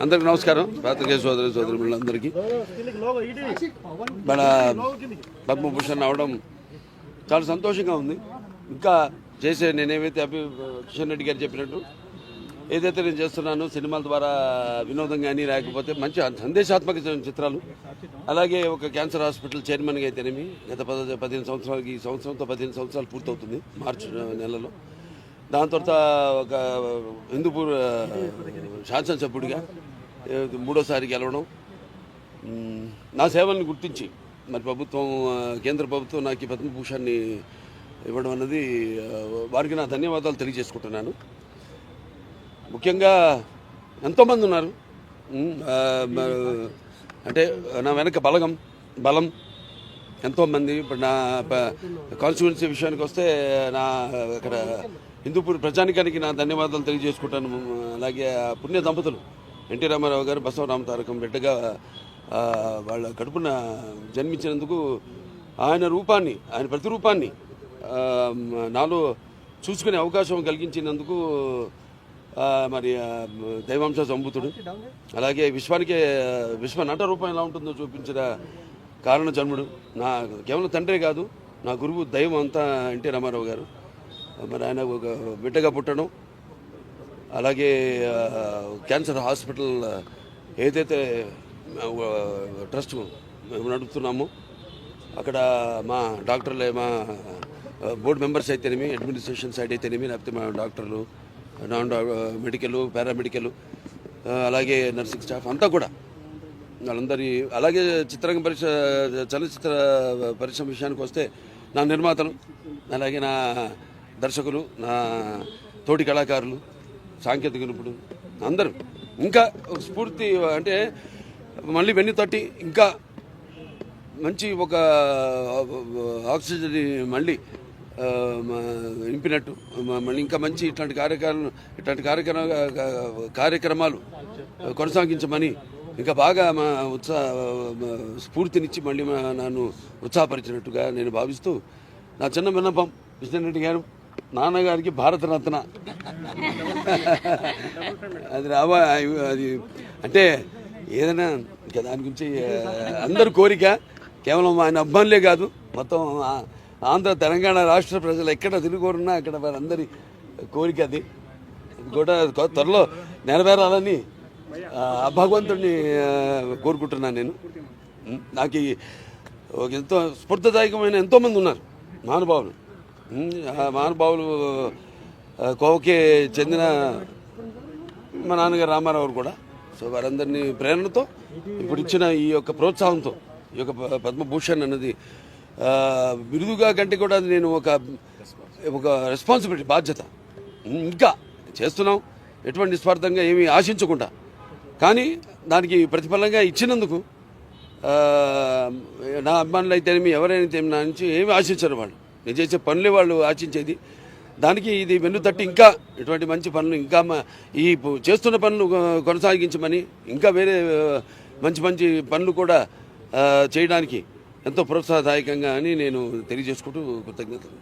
అందరికి నమస్కారం. పాత్రికేయ సోదరులందరికీ మన పద్మభూషణ్ అవడం చాలా సంతోషంగా ఉంది. ఇంకా చేసే నేనేమైతే కిషన్ రెడ్డి గారు చెప్పినట్టు ఏదైతే నేను చేస్తున్నానో సినిమాల ద్వారా వినోదం కానీ లేకపోతే మంచి సందేశాత్మక చిత్రాలు, అలాగే ఒక క్యాన్సర్ హాస్పిటల్ చైర్మన్గా అయితేనేమి గత 15 సంవత్సరాలకి ఈ సంవత్సరంతో 15 సంవత్సరాలు పూర్తవుతుంది మార్చి నెలలో. దాని తర్వాత ఒక హిందూపూర్ శాసనసభ్యుడిగా 3వ సారి గెలవడం, నా సేవల్ని గుర్తించి మరి ప్రభుత్వం కేంద్ర ప్రభుత్వం నాకు ఈ పద్మభూషణ్ని ఇవ్వడం అన్నది వారికి నా ధన్యవాదాలు తెలియజేసుకుంటున్నాను. ముఖ్యంగా ఎంతోమంది ఉన్నారు, అంటే నా వెనక బలం ఎంతోమంది. ఇప్పుడు నా కాన్స్టిట్యున్సీ విషయానికి వస్తే నా అక్కడ హిందూపూర్ ప్రజానికానికి నా ధన్యవాదాలు తెలియజేసుకుంటాను. అలాగే పుణ్య దంపతులు ఎన్టీ రామారావు గారు బసవరామ తారకం బిడ్డగా వాళ్ళ కడుపున జన్మించినందుకు ఆయన ప్రతిరూపాన్ని నాలో చూసుకునే అవకాశం కలిగించినందుకు మరి దైవాంశ సంభూతుడు, అలాగే విశ్వ నట రూపం ఎలా ఉంటుందో చూపించిన కారణ జన్ముడు, నా కేవలం తండ్రే కాదు నా గురువు దైవం అంతా ఎన్టీ రామారావు గారు. మరి ఆయన ఒక బిడ్డగా పుట్టడం, అలాగే క్యాన్సర్ హాస్పిటల్ ఏదైతే ట్రస్ట్ మేము నడుపుతున్నామో అక్కడ మా డాక్టర్లే, మా బోర్డు మెంబర్స్ అయితేనేమి, అడ్మినిస్ట్రేషన్ సైడ్ అయితేనేమి, లేకపోతే మా డాక్టర్లు, నాన్ మెడికల్, పారామెడికల్, అలాగే నర్సింగ్ స్టాఫ్ అంతా కూడా వాళ్ళందరి, అలాగే చలనచిత్ర పరిశ్రమ విషయానికి వస్తే నా నిర్మాతలు, అలాగే నా దర్శకులు, నా తోటి కళాకారులు, సాంకేతిక నిపుణులు అందరూ ఇంకా స్ఫూర్తి, అంటే మళ్ళీ వెన్ను తట్టి ఇంకా మంచి ఒక ఆక్సిజన్ మళ్ళీ నింపినట్టు మళ్ళీ ఇంకా మంచి ఇట్లాంటి కార్యక్రమాలు కొనసాగించమని ఇంకా బాగా మా స్ఫూర్తినిచ్చి మళ్ళీ నన్ను ఉత్సాహపరిచినట్టుగా నేను భావిస్తూ నా చిన్న విన్నపం, కిషన్ రెడ్డి గారు నాన్నగారికి భారతరత్న అది అంటే ఏదైనా ఇంకా దాని గురించి అందరి కోరిక, కేవలం ఆయన అభిమానులే కాదు మొత్తం ఆంధ్ర తెలంగాణ రాష్ట్ర ప్రజలు ఎక్కడ తిరుగురున్నా అక్కడ వారందరి కోరిక అది కూడా త్వరలో నెరవేరాలని భగవంతుడిని కోరుకుంటున్నాను. నేను నాకు ఎంతో స్ఫూర్తిదాయకమైన ఎంతోమంది ఉన్నారు మహానుభావులు కోవకే చెందిన మా నాన్నగారు రామారావు కూడా. సో వారందరినీ ప్రేరణతో ఇప్పుడు ఇచ్చిన ఈ యొక్క ప్రోత్సాహంతో ఈ యొక్క పద్మభూషణ్ అన్నది బిరుదుగా కంటే కూడా అది నేను ఒక రెస్పాన్సిబిలిటీ, బాధ్యత. ఇంకా చేస్తున్నాం ఎటువంటి నిస్వార్థంగా ఏమీ ఆశించకుండా, కానీ దానికి ప్రతిఫలంగా ఇచ్చినందుకు నా అభిమానులు అయితేనేమి ఎవరైనా నా నుంచి ఏమి ఆశించరు. వాళ్ళు నేను చేసే పనులే వాళ్ళు ఆశించేది. దానికి ఇది వెన్ను తట్టి ఇంకా ఇటువంటి మంచి పనులు, ఇంకా ఈ చేస్తున్న పనులు కొనసాగించమని, ఇంకా వేరే మంచి పనులు కూడా చేయడానికి ఎంతో ప్రోత్సాహదాయకంగా అని నేను తెలియజేసుకుంటూ కృతజ్ఞతలు.